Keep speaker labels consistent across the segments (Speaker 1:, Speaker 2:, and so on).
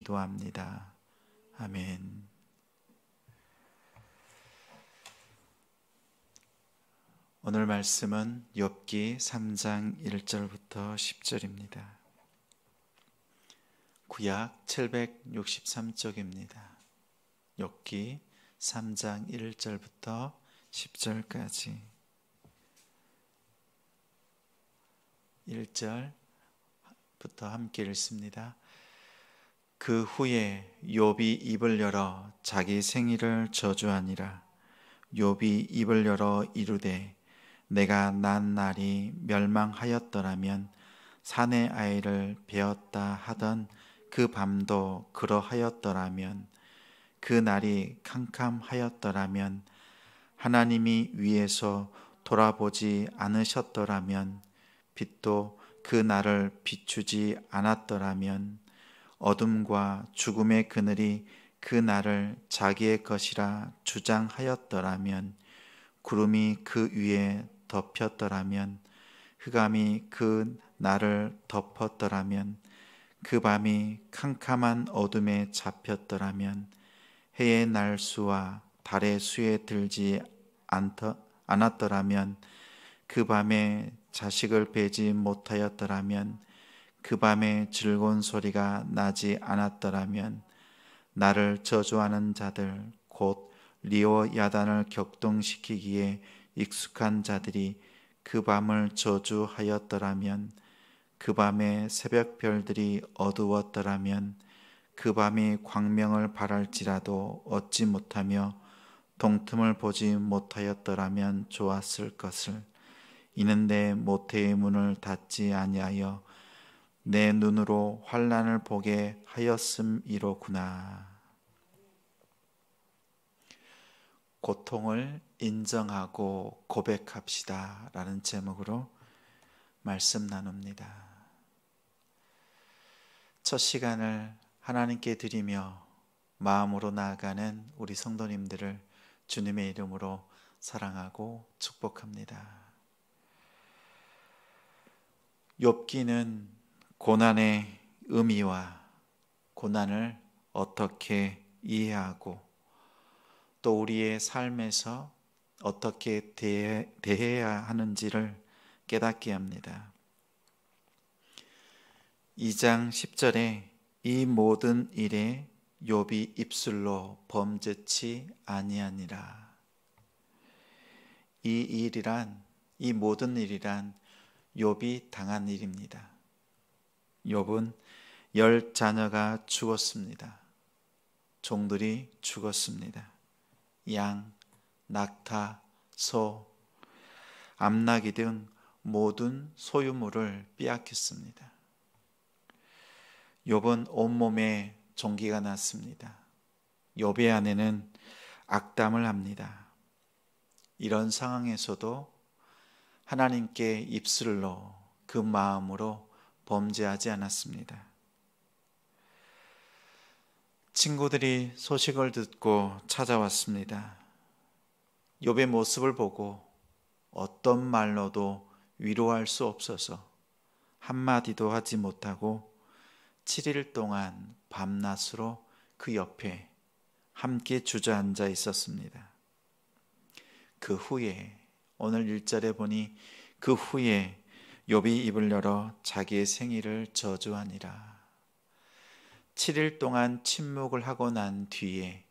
Speaker 1: 기도합니다. 아멘. 오늘 말씀은 욥기 3장 1절부터 10절입니다. 구약 763쪽입니다. 욥기 3장 1절부터 10절까지. 1절부터 함께 읽습니다. 그 후에 욥이 입을 열어 자기 생일을 저주하니라. 욥이 입을 열어 이르되 내가 난 날이 멸망하였더라면 사내 아이를 베었다 하던 그 밤도 그러하였더라면 그 날이 캄캄하였더라면 하나님이 위에서 돌아보지 않으셨더라면 빛도 그 날을 비추지 않았더라면 어둠과 죽음의 그늘이 그 날을 자기의 것이라 주장하였더라면 구름이 그 위에 덮였더라면 흑암이 그 날을 덮었더라면 그 밤이 캄캄한 어둠에 잡혔더라면 해의 날수와 달의 수에 들지 않았더라면 그 밤에 자식을 베지 못하였더라면 그 밤에 즐거운 소리가 나지 않았더라면 나를 저주하는 자들 곧 리오야단을 격동시키기에 익숙한 자들이 그 밤을 저주하였더라면 그 밤에 새벽별들이 어두웠더라면 그 밤이 광명을 발할지라도 얻지 못하며 동틈을 보지 못하였더라면 좋았을 것을. 이는 내 모태의 문을 닫지 아니하여 내 눈으로 환난을 보게 하였음이로구나. 고통을 인정하고 고백합시다 라는 제목으로 말씀 나눕니다. 첫 시간을 하나님께 드리며 마음으로 나아가는 우리 성도님들을 주님의 이름으로 사랑하고 축복합니다. 욥기는 고난의 의미와 고난을 어떻게 이해하고 또 우리의 삶에서 어떻게 대해야 하는지를 깨닫게 합니다. 2장 10절에 이 모든 일에 욥이 입술로 범죄치 아니하니라. 이 모든 일이란 욥이 당한 일입니다. 욥은 10자녀가 죽었습니다. 종들이 죽었습니다. 양, 낙타, 소, 암나귀 등 모든 소유물을 빼앗겼습니다. 욥은 온몸에 종기가 났습니다. 욥의 아내는 악담을 합니다. 이런 상황에서도 하나님께 입술로 그 마음으로 범죄하지 않았습니다. 친구들이 소식을 듣고 찾아왔습니다. 욥의 모습을 보고 어떤 말로도 위로할 수 없어서 한마디도 하지 못하고 7일 동안 밤낮으로 그 옆에 함께 주저앉아 있었습니다. 그 후에 오늘 1절에 보니 그 후에 욥이 입을 열어 자기의 생일을 저주하니라. 7일 동안 침묵을 하고 난 뒤에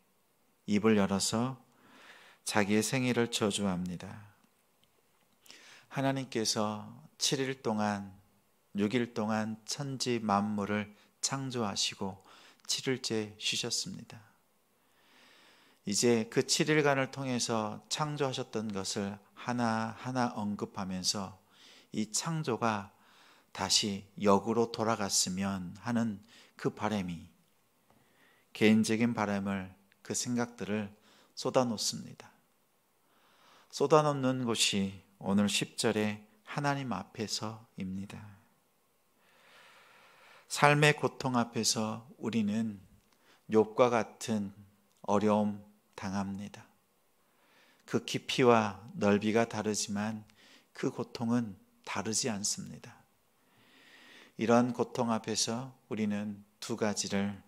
Speaker 1: 입을 열어서 자기의 생일을 저주합니다. 하나님께서 7일 동안 6일 동안 천지 만물을 창조하시고 7일째 쉬셨습니다. 이제 그 7일간을 통해서 창조하셨던 것을 하나하나 언급하면서 이 창조가 다시 역으로 돌아갔으면 하는 그 바람이, 개인적인 바람을, 그 생각들을 쏟아놓습니다. 쏟아놓는 곳이 오늘 10절에 하나님 앞에서입니다. 삶의 고통 앞에서 우리는 욥과 같은 어려움 당합니다. 그 깊이와 넓이가 다르지만 그 고통은 다르지 않습니다. 이런 고통 앞에서 우리는 두 가지를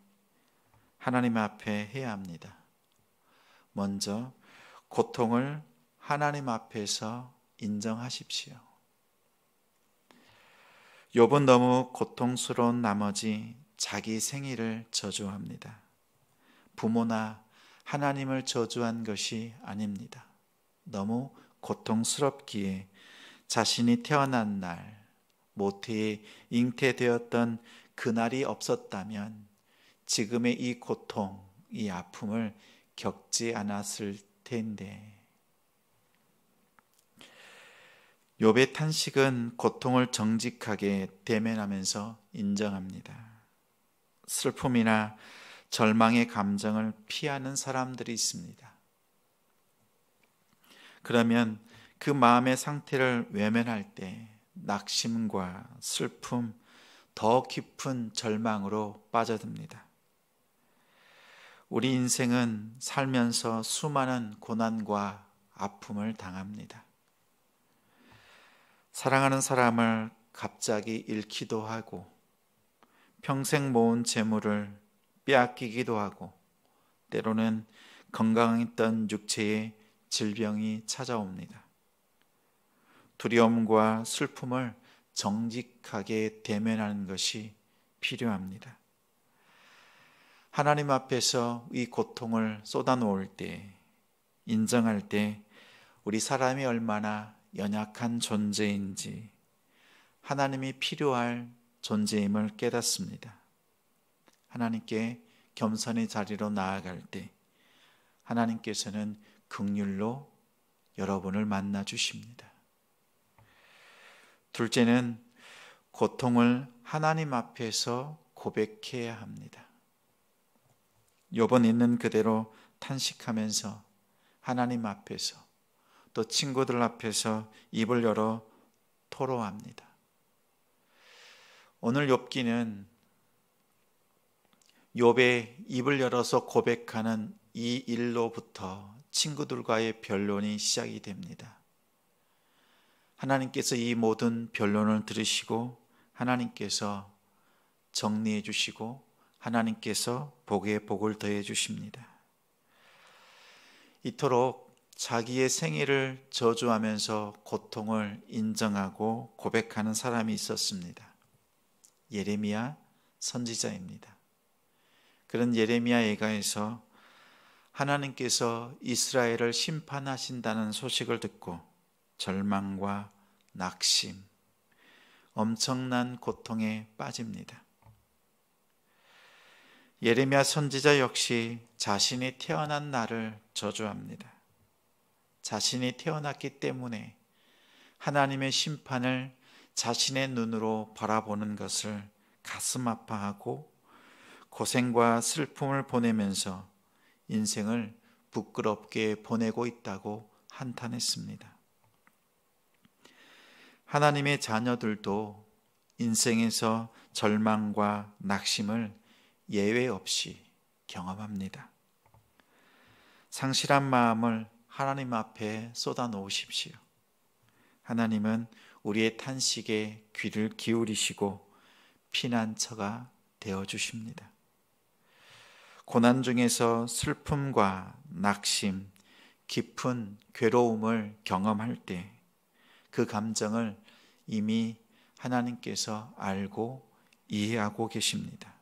Speaker 1: 하나님 앞에 해야 합니다. 먼저 고통을 하나님 앞에서 인정하십시오. 욥은 너무 고통스러운 나머지 자기 생일을 저주합니다. 부모나 하나님을 저주한 것이 아닙니다. 너무 고통스럽기에 자신이 태어난 날, 모태에 잉태되었던 그날이 없었다면 지금의 이 고통, 이 아픔을 겪지 않았을 텐데. 욥의 탄식은 고통을 정직하게 대면하면서 인정합니다. 슬픔이나 절망의 감정을 피하는 사람들이 있습니다. 그러면 그 마음의 상태를 외면할 때 낙심과 슬픔, 더 깊은 절망으로 빠져듭니다. 우리 인생은 살면서 수많은 고난과 아픔을 당합니다. 사랑하는 사람을 갑자기 잃기도 하고, 평생 모은 재물을 빼앗기기도 하고, 때로는 건강했던 육체에 질병이 찾아옵니다. 두려움과 슬픔을 정직하게 대면하는 것이 필요합니다. 하나님 앞에서 이 고통을 쏟아놓을 때, 인정할 때 우리 사람이 얼마나 연약한 존재인지, 하나님이 필요할 존재임을 깨닫습니다. 하나님께 겸손의 자리로 나아갈 때 하나님께서는 긍휼로 여러분을 만나 주십니다. 둘째는 고통을 하나님 앞에서 고백해야 합니다. 욥은 있는 그대로 탄식하면서 하나님 앞에서 또 친구들 앞에서 입을 열어 토로합니다. 오늘 욥기는 욥의 입을 열어서 고백하는 이 일로부터 친구들과의 변론이 시작이 됩니다. 하나님께서 이 모든 변론을 들으시고 하나님께서 정리해 주시고 하나님께서 복에 복을 더해 주십니다. 이토록 자기의 생애를 저주하면서 고통을 인정하고 고백하는 사람이 있었습니다. 예레미야 선지자입니다. 그런 예레미야 예가에서 하나님께서 이스라엘을 심판하신다는 소식을 듣고 절망과 낙심, 엄청난 고통에 빠집니다. 예레미야 선지자 역시 자신이 태어난 날을 저주합니다. 자신이 태어났기 때문에 하나님의 심판을 자신의 눈으로 바라보는 것을 가슴 아파하고 고생과 슬픔을 보내면서 인생을 부끄럽게 보내고 있다고 한탄했습니다. 하나님의 자녀들도 인생에서 절망과 낙심을 예외 없이 경험합니다. 상실한 마음을 하나님 앞에 쏟아 놓으십시오. 하나님은 우리의 탄식에 귀를 기울이시고 피난처가 되어 주십니다. 고난 중에서 슬픔과 낙심, 깊은 괴로움을 경험할 때 그 감정을 이미 하나님께서 알고 이해하고 계십니다.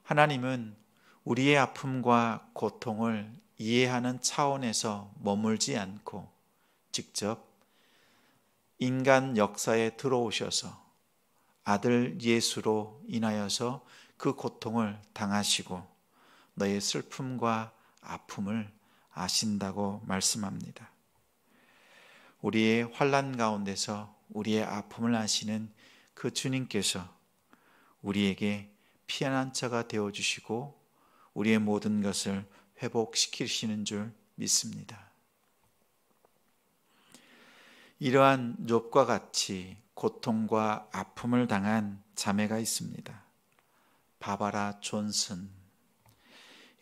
Speaker 1: 하나님은 우리의 아픔과 고통을 이해하는 차원에서 머물지 않고 직접 인간 역사에 들어오셔서 아들 예수로 인하여서 그 고통을 당하시고 너의 슬픔과 아픔을 아신다고 말씀합니다. 우리의 환난 가운데서 우리의 아픔을 아시는 그 주님께서 우리에게 피난처가 되어주시고 우리의 모든 것을 회복시키시는 줄 믿습니다. 이러한 욥과 같이 고통과 아픔을 당한 자매가 있습니다. 바바라 존슨,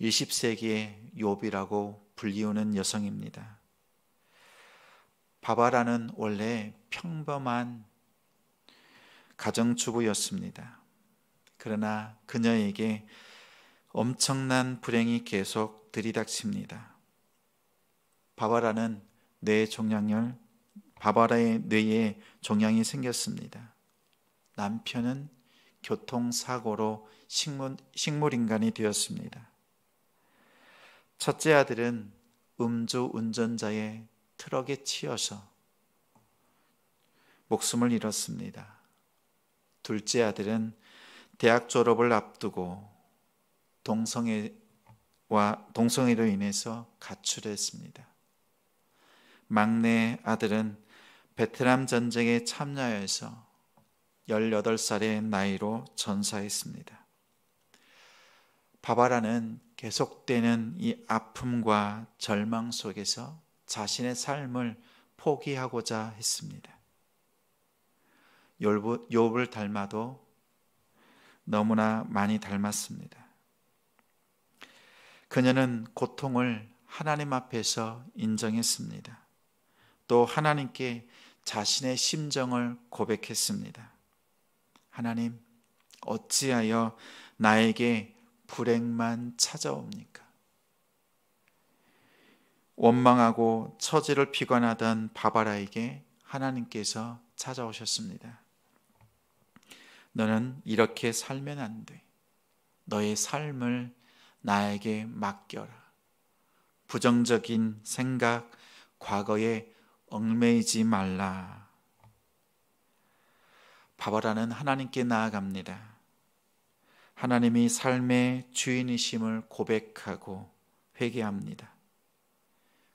Speaker 1: 20세기의 욥이라고 불리우는 여성입니다. 바바라는 원래 평범한 가정주부였습니다. 그러나 그녀에게 엄청난 불행이 계속 들이닥칩니다. 바바라의 뇌에 종양이 생겼습니다. 남편은 교통사고로 식물인간이 되었습니다. 첫째 아들은 음주 운전자의 트럭에 치여서 목숨을 잃었습니다. 둘째 아들은 대학 졸업을 앞두고 동성애로 인해서 가출했습니다. 막내 아들은 베트남 전쟁에 참여해서 18살의 나이로 전사했습니다. 바바라는 계속되는 이 아픔과 절망 속에서 자신의 삶을 포기하고자 했습니다. 욥을 닮아도 너무나 많이 닮았습니다. 그녀는 고통을 하나님 앞에서 인정했습니다. 또 하나님께 자신의 심정을 고백했습니다. 하나님, 어찌하여 나에게 불행만 찾아옵니까? 원망하고 처지를 비관하던 바바라에게 하나님께서 찾아오셨습니다. 너는 이렇게 살면 안 돼. 너의 삶을 나에게 맡겨라. 부정적인 생각, 과거에 얽매이지 말라. 바바라는 하나님께 나아갑니다. 하나님이 삶의 주인이심을 고백하고 회개합니다.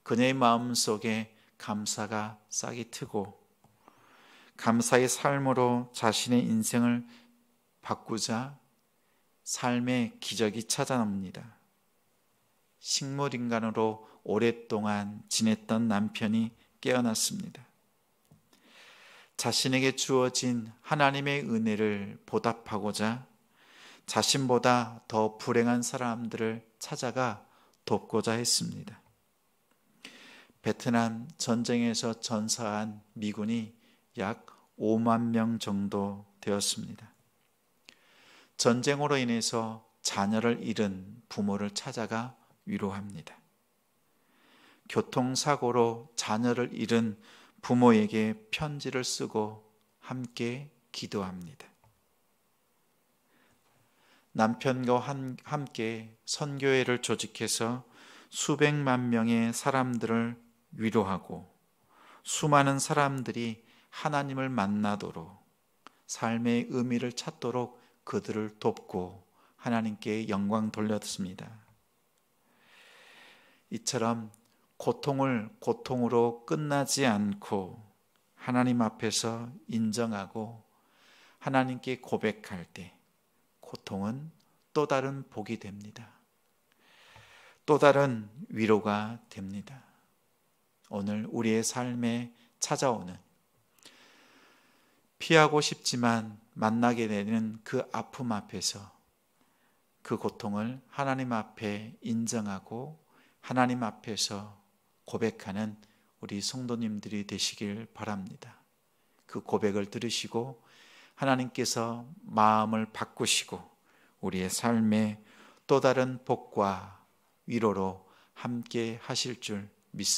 Speaker 1: 그녀의 마음속에 감사가 싹이 트고 감사의 삶으로 자신의 인생을 바꾸자 삶의 기적이 찾아옵니다. 식물인간으로 오랫동안 지냈던 남편이 깨어났습니다. 자신에게 주어진 하나님의 은혜를 보답하고자 자신보다 더 불행한 사람들을 찾아가 돕고자 했습니다. 베트남 전쟁에서 전사한 미군이 약 5만 명 정도 되었습니다. 전쟁으로 인해서 자녀를 잃은 부모를 찾아가 위로합니다. 교통사고로 자녀를 잃은 부모에게 편지를 쓰고 함께 기도합니다. 남편과 함께 선교회를 조직해서 수백만 명의 사람들을 위로하고 수많은 사람들이 하나님을 만나도록 삶의 의미를 찾도록 그들을 돕고 하나님께 영광 돌렸습니다. 이처럼 고통을 고통으로 끝나지 않고 하나님 앞에서 인정하고 하나님께 고백할 때 고통은 또 다른 복이 됩니다. 또 다른 위로가 됩니다. 오늘 우리의 삶에 찾아오는 피하고 싶지만 만나게 되는 그 아픔 앞에서 그 고통을 하나님 앞에 인정하고 하나님 앞에서 고백하는 우리 성도님들이 되시길 바랍니다. 그 고백을 들으시고 하나님께서 마음을 바꾸시고 우리의 삶에 또 다른 복과 위로로 함께 하실 줄 믿습니다.